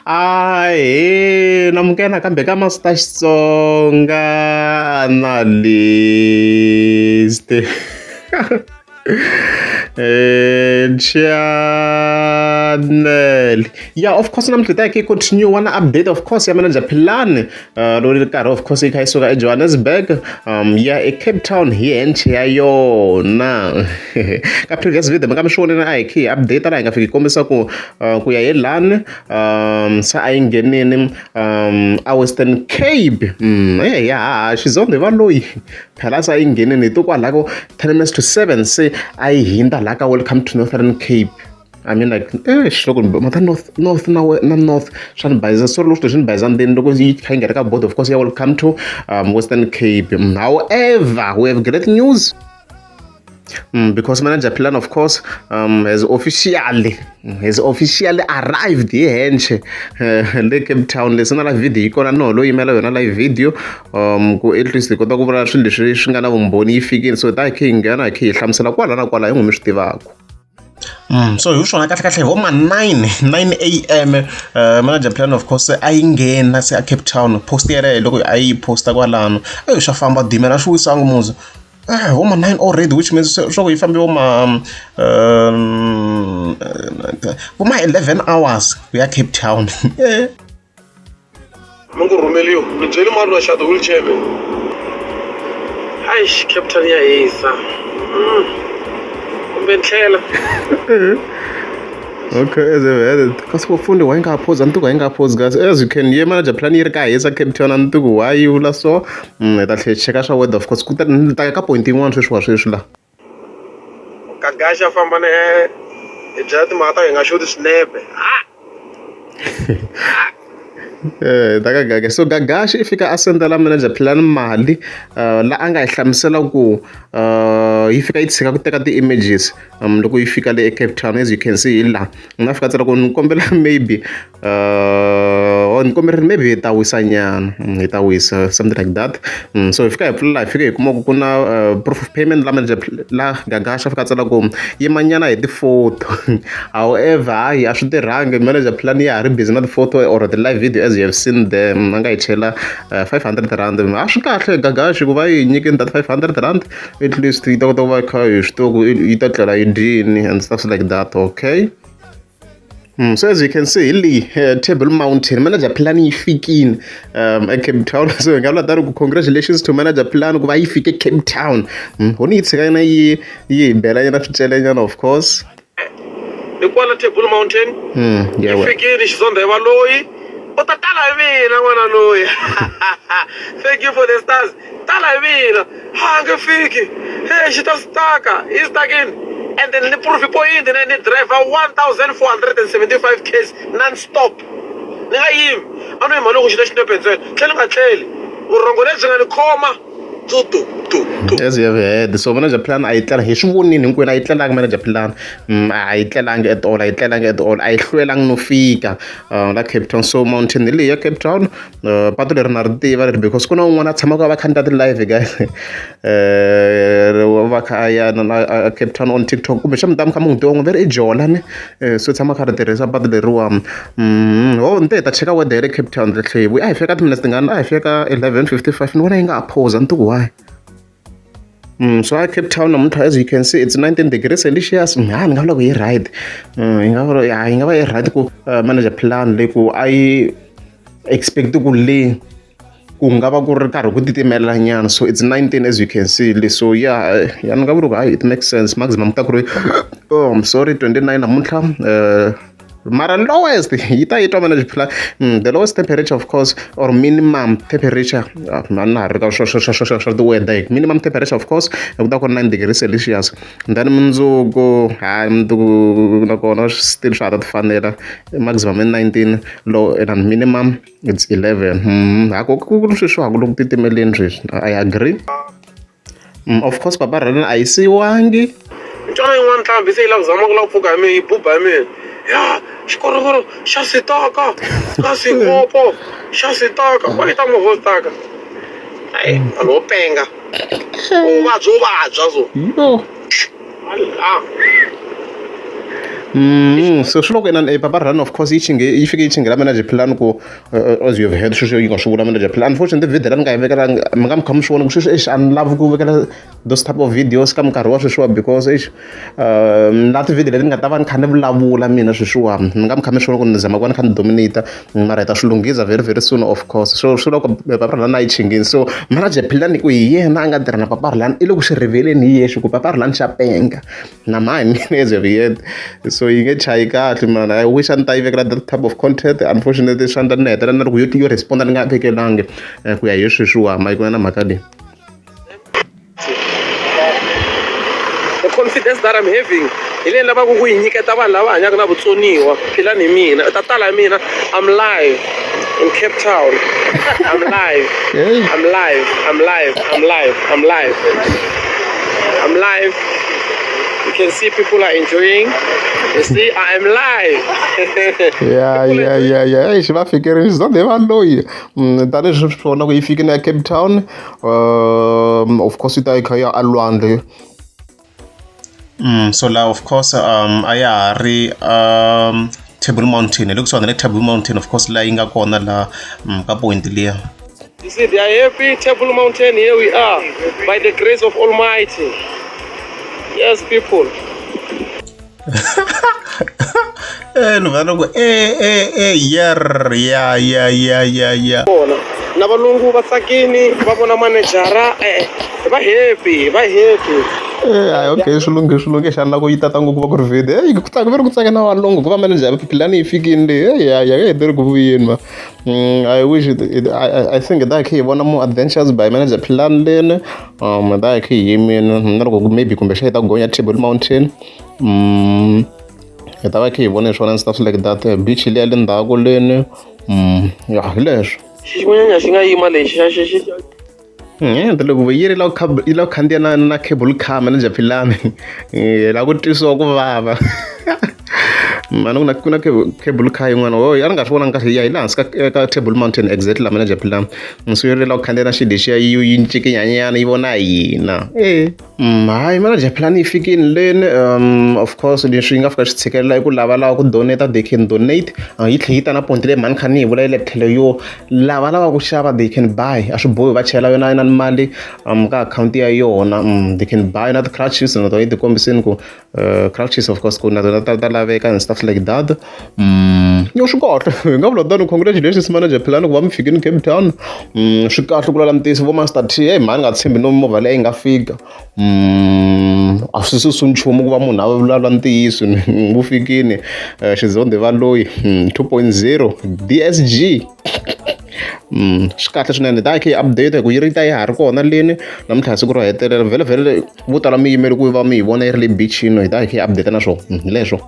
Ahee, namukela kambe ka Master Xitsonga analyst. Channel. Yeah, of course namuntlha hi ta hi continue wana update of course ya manager Philani loyi ri karhi of course hi kha hi suka eJohannesburg ya eCape Town hi henche ya yona. Ka previous video mi nga mi swonile a hi kha hi update laha hi nga fika hi kombisa ku ya hi lani se a yi nghenini a Western Cape ya Xizonde va loyi phela se a yi nghenini hi to kwalako 10 minutes to 7 se a yi hindza laha ka Welcome to Northern Cape. I mean like xiloko mata north na north swa ni bayisa so loko swi ni bayisa ndzeni loko yi kha yi nghena ka board of course ya Welcome to Western Cape. However, we have great news. Because manager Philani of course has officially arrived hi henche le Cape Town. Leswi na la video yi kona no lo yimela yona live video ku at least hi kota ku vula swilo leswi swi nga na vumbhoni yi fikile so ta hi kha hi nghena hi kha hi hlamusela kwala na kwala hi n'wi mi swi tivaka. So hi swona kahle hi vo ma 9 AM manager Philani of course a yi nghena se a Cape Town post yeleyo loko a yi posta kwalano swa famba dimela swi wisanga muzi homa 9 already, which means so if I'm homa 11 hours we are Cape Town. Mungu Romelio, nijeli maru na shadow wheelchair me. Aish, Cape Town ya isa. Umbentlela. Okay, because we found why nga pause antuku why nga pause guys. As you can hear manager Philani yi ri ka hisa Cape Town antuku why you la so ta tlhe cheka swa weather of course ku ta ka point yin'wana sweswi la. Kagasha famba ne jati mata hi nga show snipe. So Gagashi i fika a sendela manager Philani mali la a nga hi hlamusela ku yi fika yi tshika ku teka ti-images loko yi fika le eCape Town. As you can see hi la nga fika tsela ku ni kombela maybe ni kombela maybe hi ta wisa nyana hi ta wisa something like that. So hi fika hi pfulela hi fika hi kuma ku na proof of payment la manager la Gagashi a fika tsela ku yima nyana hi ti-photo. However hayi a swi tirhangi manager Philani ya ha ri busy na ti-photo or the live video as you have seen them anga hi chela 500 rand. A swi kahle Gagashi ku va yi nyikeni that 500 rand at least yi ta kota ku va kha hi swi tiva ku yi ta tlela yi dyini and stuff like that. Okay. So as you can see hi Table Mountain manager Philani yi fikile eCape Town. So hi nga vula tani ku congratulations to manager Philani ku va yi fike Cape Town. Honi yi tshika yina yi hi bela yina swicelenyana of course. Ni kwala Table Mountain. Yeah. Yi fikile Xizonde va loyi. U ta tala hi mina n'wana loyi. Thank you for the stars. Tala hi mina. Ha nge fiki. Hey, xi ta staka. Yi stakini. And then the proof point and then the driver 1,475 k's non-stop. Ni nga yimi. A no yima loko xi ta xinepe ntsena. Tlhela nga tlheli. Vurhongo lebyi nga ni khoma. As you have heard, so manager Philani a yi tlela hi swi vonile hinkwenu a yi tlelanga manager Philani a yi tlelangi at all a yi hlwelangi no fika la Cape Town. So mountain leyi ya Cape Town patu leri na ri tiva because ku na un'wana a tshamaka va khandiya ti-live guys va kha ya na Cape Town on TikTok kumbe xa mi ta mi kha mi n'wi tiva n'wi ve ri i Jolani so tshama kha ri tirhisa patu leriwa ni te hi ta cheka weather ya le Cape Town a hi fika timinutes tingani a hi fika 11:55 ni vona yi nga ha pause ntuku why. So at Cape Town namuntlha as you can see it's 19 degrees Celsius. Ni nga vula ku yi right yi nga va yi right ku manager Philani le ku a yi expect ku le ku nga va ku ri karhi ku titimela nyana. So it's 19 as you can see le so ya ni nga vula ku it makes sense maximum ta ku ri I'm sorry 29 namuntlha mara lowest yi ta yitwa manager Philani the lowest temperature of course or minimum temperature na ri ka swa the weather minimum temperature of course ku ta ku 9 degrees Celsius then mundzuku mundzuku na kona still swa ha ta fanela maximum 19 low and minimum it's 11 ku sweswiwaku loko titimeleni sweswi I agree. Of course papa rana a yi siwangi ntwana yin'wana ntlhambi se yi lava ku zama ku lava ku pfuka hi mina yi buba hi mina ya xikorokoro xa sitaka ka sikopo xa sitaka wa yi ta movha sitaka ayi vanhu wo penga u vabya so So swi loko inani papara rani of course yi fike yi chingela manager plan ku as you have heard sweswo yi nga swi vula manager plan. Unfortunately video ni nga yi vekela mi nga mi kha mi swi vona ku sweswi a ni lavi ku vekela those type of videos ka minkarhi wa sweswiwa because na ti-video leti ni nga ta va ni kha ni vulavula mina sweswiwa mi nga mi kha mi swi vona ku ni zama ku va ni kha ni dominata mara hi ta swi lunghisa very very soon of course. So swi loko papara lani a yi chingini so manager plan ku hi yena a nga tirha na papara lani i le ku swi riveleni hi yexe ku papara lani xa penga na mahi mina as you have heard. So yi nge chayi kahle man. I wish a ni ta yi vekela that type of content. Unfortunately swa ndla ni hetelela ni ri ku yo responda ni nga vekelangi ku ya hi sweswiwa ma yi ku na mhaka leyi. The confidence that I'm having hi leyi lavaka ku yi nyiketa vanhu lava hanyaka na vutsoniwa philani hi mina ta tala hi mina. I'm live in Cape Town. I'm live. I'm live. I'm live. I'm live. I'm live. I'm live. You can see people are enjoying. You see, I am live. Yeah. Xi va fikerile zande va loyi tani swi vona ku yi fikile ya Cape Town of course yi ta yi kha ya a lwandle. So la of course a ya ha ri Table Mountain hi le kusuhana na Table Mountain of course la yi nga kona la ka point liya. You see, they are happy. Table Mountain, here we are, by the grace of Almighty. Yes, people. Ni vona ku yeah. Na valungu va tsakini va vona manejara va happy. Okay swilungi xana loko yi tata ngopfu va ku ri video ku tsaka va ri ku tsaka na valungu ku va manager plan yi fikini leyi ya heteri ku vuyeni ma. I wish I think da khe hi vona more adventures by manager plan leni da khe hi yimini na loko maybe kumbe xa hi ta gonya Table Mountain hi ta va khe hi vona swona and stuff like that. Beach leyi le ndzhaku leni ya hi leswo xin'wanyana xi nga yima lexi xa xexi. Loko yi ri la ku khandziya na cable car manager philani la ku twisiwa ku vava mani ku na cable car yin'wana a ni nga swi vonangi kahle ya hi le hansi ka Table Mountain exactly la manager philani so yi ri la ku khandziya na xilo lexiya yi ncikinyanyana yi vona hina hayi manager philani yi fikini leni of course leswi yi nga fika swi tshikelela i ku lava ku donate they can donate yi tlhe yi ta na point leyi mani kha ni hi vula yi le tlhelo yo lava ku xava they can buy a swi bohi va chela yona na mali ka akhawunti ya yona they can buy na ti-crutches na tona yi ti kombiseni ku crutches of course ku na tona ta laveka and stuff like that. Yo swi kahle hi nga vula tani congratulations manager philani ku va mi fikini Cape Town swi kahle ku lala ntisi vo master T mani nga tshembi no movha leyi nga fika a swi susi nchumu ku va munhu a vulavula ntiyiso wu fikini xizonde va loyi 2.0 DSG swi kahle swinene da khe yi update ku yi ri ta yi ha ri kona leni namuntlha siku ro hetelela vhele vo tala mi yimeli ku va mi hi vona yi ri le beachini hi ta khe yi update na swona hi leswo.